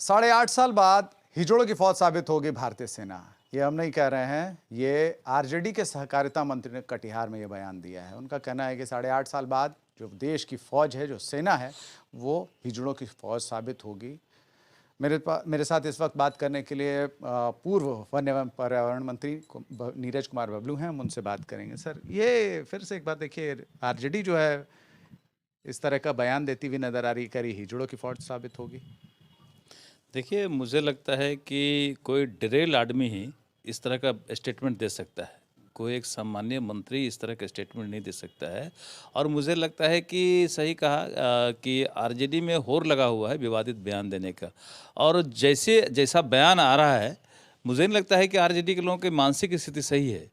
8.5 साल बाद हिजड़ों की फौज साबित होगी भारतीय सेना। ये हम नहीं कह रहे हैं, ये आरजेडी के सहकारिता मंत्री ने कटिहार में ये बयान दिया है। उनका कहना है कि 8.5 साल बाद जो देश की फौज है, जो सेना है, वो हिजड़ों की फौज साबित होगी। मेरे साथ इस वक्त बात करने के लिए पूर्व वन एवं पर्यावरण मंत्री नीरज कुमार बबलू हैं। हम उनसे बात करेंगे। सर, ये फिर से एक बात देखिए, आरजेडी जो है इस तरह का बयान देती हुई नजर आ रही, करी हिजड़ों की फौज साबित होगी। देखिए, मुझे लगता है कि कोई डिरेल आदमी ही इस तरह का स्टेटमेंट दे सकता है। कोई एक सामान्य मंत्री इस तरह का स्टेटमेंट नहीं दे सकता है। और मुझे लगता है कि सही कहा कि आरजेडी में होड़ लगा हुआ है विवादित बयान देने का। और जैसा बयान आ रहा है, मुझे नहीं लगता है कि आरजेडी के लोगों की मानसिक स्थिति सही है।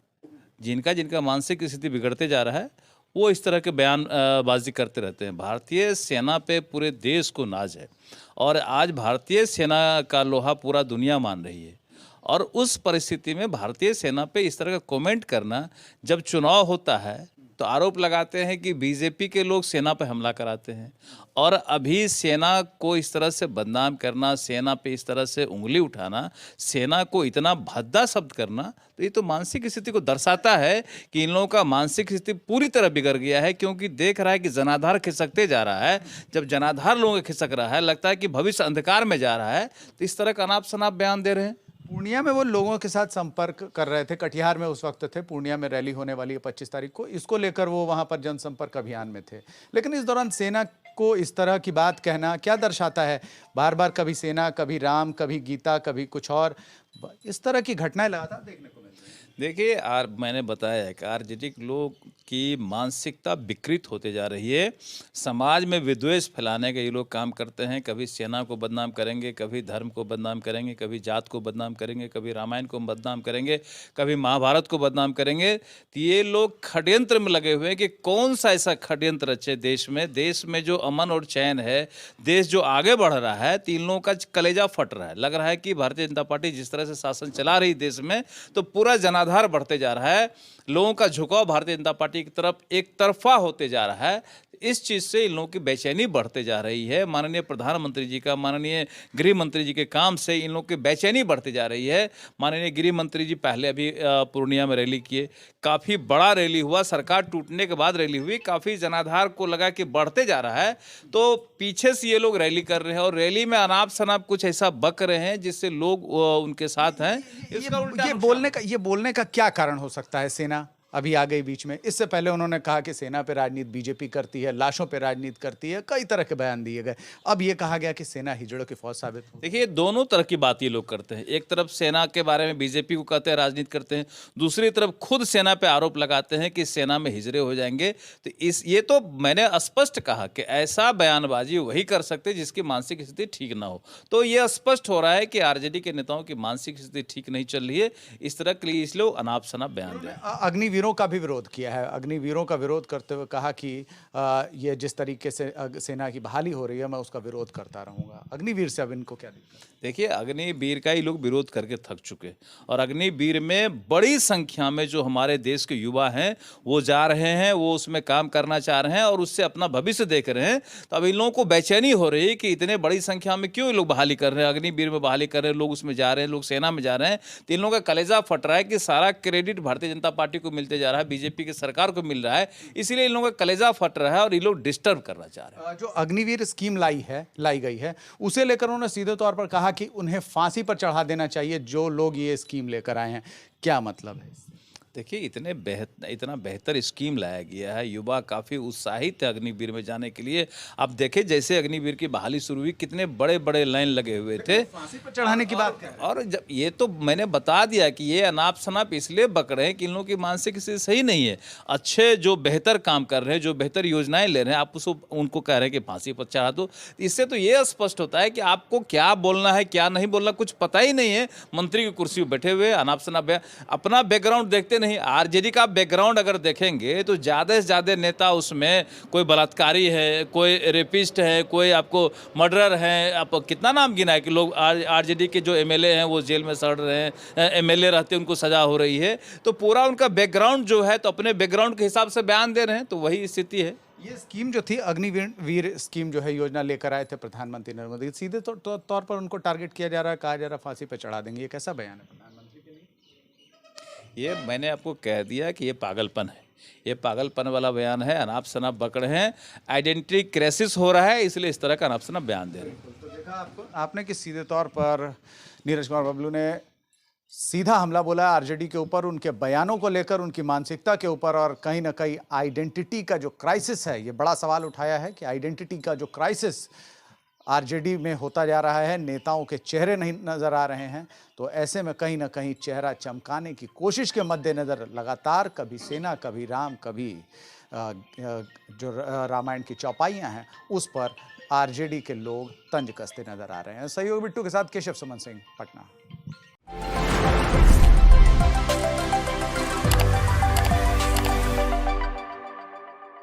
जिनका मानसिक स्थिति बिगड़ते जा रहा है, वो इस तरह के बयान बाजी करते रहते हैं। भारतीय सेना पे पूरे देश को नाज है और आज भारतीय सेना का लोहा पूरा दुनिया मान रही है। और उस परिस्थिति में भारतीय सेना पे इस तरह का कमेंट करना, जब चुनाव होता है तो आरोप लगाते हैं कि बीजेपी के लोग सेना पे हमला कराते हैं। और अभी सेना को इस तरह से बदनाम करना, सेना पे इस तरह से उंगली उठाना, सेना को इतना भद्दा शब्द करना, तो ये तो मानसिक स्थिति को दर्शाता है कि इन लोगों का मानसिक स्थिति पूरी तरह बिगड़ गया है। क्योंकि देख रहा है कि जनाधार खिसकते जा रहा है। जब जनाधार लोगों का खिसक रहा है, लगता है कि भविष्य अंधकार में जा रहा है, तो इस तरह का अनाप शनाप बयान दे रहे हैं। पूर्णिया में वो लोगों के साथ संपर्क कर रहे थे, कटिहार में उस वक्त थे, पूर्णिया में रैली होने वाली है 25 तारीख को, इसको लेकर वो वहां पर जनसंपर्क अभियान में थे। लेकिन इस दौरान सेना को इस तरह की बात कहना क्या दर्शाता है? बार बार कभी सेना, कभी राम, कभी गीता, कभी कुछ और, इस तरह की घटनाएं लगातार देखने को मिल रही हैं। देखिए, मैंने बताया है कि आरजेडी लोग की मानसिकता विकृत होते जा रही है। समाज में विद्वेष फैलाने के ये लोग काम करते हैं। कभी सेना को बदनाम करेंगे, कभी धर्म को बदनाम करेंगे, कभी जात को बदनाम करेंगे, कभी रामायण को बदनाम करेंगे, कभी महाभारत को बदनाम करेंगे। तो ये लोग षड्यंत्र में लगे हुए हैं कि कौन सा ऐसा षड्यंत्र रचे देश में जो अमन और चैन है, देश जो आगे बढ़ रहा है। तो इन लोगों का कलेजा फट रहा है। लग रहा है कि भारतीय जनता पार्टी जिस तरह से शासन चला रही देश में, तो पूरा जनाधार बढ़ते जा रहा है। लोगों का झुकाव भारतीय जनता पार्टी की तरफ एक तरफा होते जा रहा है। इस चीज़ से इन लोगों की बेचैनी बढ़ते जा रही है। माननीय प्रधानमंत्री जी का, माननीय गृह मंत्री जी के काम से इन लोगों की बेचैनी बढ़ती जा रही है। माननीय गृह मंत्री जी पहले अभी पूर्णिया में रैली किए, काफ़ी बड़ा रैली हुआ। सरकार टूटने के बाद रैली हुई, काफ़ी जनाधार को लगा कि बढ़ते जा रहा है। तो पीछे से ये लोग रैली कर रहे हैं और रैली में अनाप शनाप कुछ ऐसा बक रहे हैं जिससे लोग उनके साथ हैं। इसका उल्टा ये बोलने का क्या कारण हो सकता है? सेना अभी आ गई बीच में। इससे पहले उन्होंने कहा कि सेना पे राजनीति बीजेपी करती है, लाशों पे राजनीति करती है, कई तरह के बयान दिए गए। अब ये कहा गया कि सेना हिजड़ों की फौज साबित हो। देखिए, दोनों तरह की बात ये लोग करते हैं। एक तरफ सेना के बारे में बीजेपी को कहते हैं, राजनीति करते हैं। दूसरी तरफ खुद सेना पे आरोप लगाते हैं कि सेना में हिजड़े हो जाएंगे। तो ये तो मैंने स्पष्ट कहा कि ऐसा बयानबाजी वही कर सकते जिसकी मानसिक स्थिति ठीक ना हो। तो ये स्पष्ट हो रहा है कि आरजेडी के नेताओं की मानसिक स्थिति ठीक नहीं चल रही है। इस तरह के लिए इसलिए अनाप शनाप बयान दें। अग्निवीरों का भी विरोध किया है। अग्निवीरों का विरोध करते हुए कहा कि ये जिस तरीके से सेना की बहाली हो रही है, मैं उसका विरोध करता रहूंगा। अग्निवीर से अब इनको क्या दिक्कत? देखिए, अग्निवीर का ही लोग विरोध करके थक चुके। और अग्निवीर में बड़ी संख्या में जो हमारे देश के युवा हैं वो जा रहे हैं, वो उसमें काम करना चाह रहे हैं और उससे अपना भविष्य देख रहे हैं। तो अब इन लोगों को बेचैनी हो रही है कि इतने बड़ी संख्या में क्यों ये लोग बहाली कर रहे हैं, अग्निवीर में बहाली कर रहे हैं, लोग उसमें जा रहे हैं, लोग सेना में जा रहे हैं। तो इन लोगों का कलेजा फट रहा है कि सारा क्रेडिट भारतीय जनता पार्टी को मिलते जा रहा है, बीजेपी की सरकार को मिल रहा है। इसीलिए इन लोगों का कलेजा फट रहा है और ये लोग डिस्टर्ब करना चाह रहे हैं। जो अग्निवीर स्कीम लाई गई है, उसे लेकर उन्होंने सीधे तौर पर कहा कि उन्हें फांसी पर चढ़ा देना चाहिए जो लोग ये स्कीम लेकर आए हैं। क्या मतलब है? देखिए, इतना बेहतर स्कीम लाया गया है। युवा काफ़ी उत्साहित है अग्निवीर में जाने के लिए। आप देखें, जैसे अग्निवीर की बहाली शुरू हुई, कितने बड़े बड़े लाइन लगे हुए थे। फांसी पर चढ़ाने की बात है। और जब ये तो मैंने बता दिया कि ये अनाप शनाप इसलिए बक रहे हैं कि इन लोगों की मानसिक स्थिति सही नहीं है। अच्छे जो बेहतर काम कर रहे हैं, जो बेहतर योजनाएं ले रहे हैं, आप उसको उनको कह रहे हैं कि फांसी पर चढ़ा दो। इससे तो ये स्पष्ट होता है कि आपको क्या बोलना है, क्या नहीं बोलना, कुछ पता ही नहीं है। मंत्री की कुर्सी पर बैठे हुए अनाप शनाप अपना बैकग्राउंड देखते नहीं, आरजेडी का बैकग्राउंड अगर देखेंगे तो ज़्यादा से ज़्यादा नेता उसमें कोई बलात्कारी है, कोई रेपिस्ट है, कोई आपको मर्डरर है। आप कितना नाम गिना है कि लोग आरजेडी के जो एमएलए हैं वो जेल में सड़ रहे हैं, एमएलए रहते हैं उनको सजा हो रही है। तो पूरा उनका बैकग्राउंड जो है तो अपने बैकग्राउंड के हिसाब से बयान दे रहे हैं, तो वही स्थिति है। ये स्कीम जो थी अग्निवीर स्कीम जो है योजना लेकर आए थे प्रधानमंत्री नरेंद्र मोदी, सीधे तौर पर उनको टारगेट किया जा रहा है, कहा जा रहा है फांसी पे चढ़ा देंगे। ये कैसा बयान है प्रधानमंत्री के लिए? ये मैंने आपको कह दिया कि ये पागलपन है, ये पागलपन वाला बयान है। अनाप शनाप पकड़े हैं, आइडेंटिटी क्राइसिस हो रहा है, इसलिए इस तरह का अनाप शनाप बयान दे रहे हैं। तो देखा आपने कि सीधे तौर पर नीरज कुमार बबलू ने सीधा हमला बोला आरजेडी के ऊपर, उनके बयानों को लेकर, उनकी मानसिकता के ऊपर, और कहीं ना कहीं आइडेंटिटी का जो क्राइसिस है, ये बड़ा सवाल उठाया है कि आइडेंटिटी का जो क्राइसिस आरजेडी में होता जा रहा है, नेताओं के चेहरे नहीं नजर आ रहे हैं। तो ऐसे में कहीं ना कहीं चेहरा चमकाने की कोशिश के मद्देनजर लगातार कभी सेना, कभी राम, कभी जो रामायण की चौपाइयाँ हैं उस पर आरजेडी के लोग तंज कसते नजर आ रहे हैं। सहयोग बिट्टू के साथ केशव सुमन सिंह, पटना।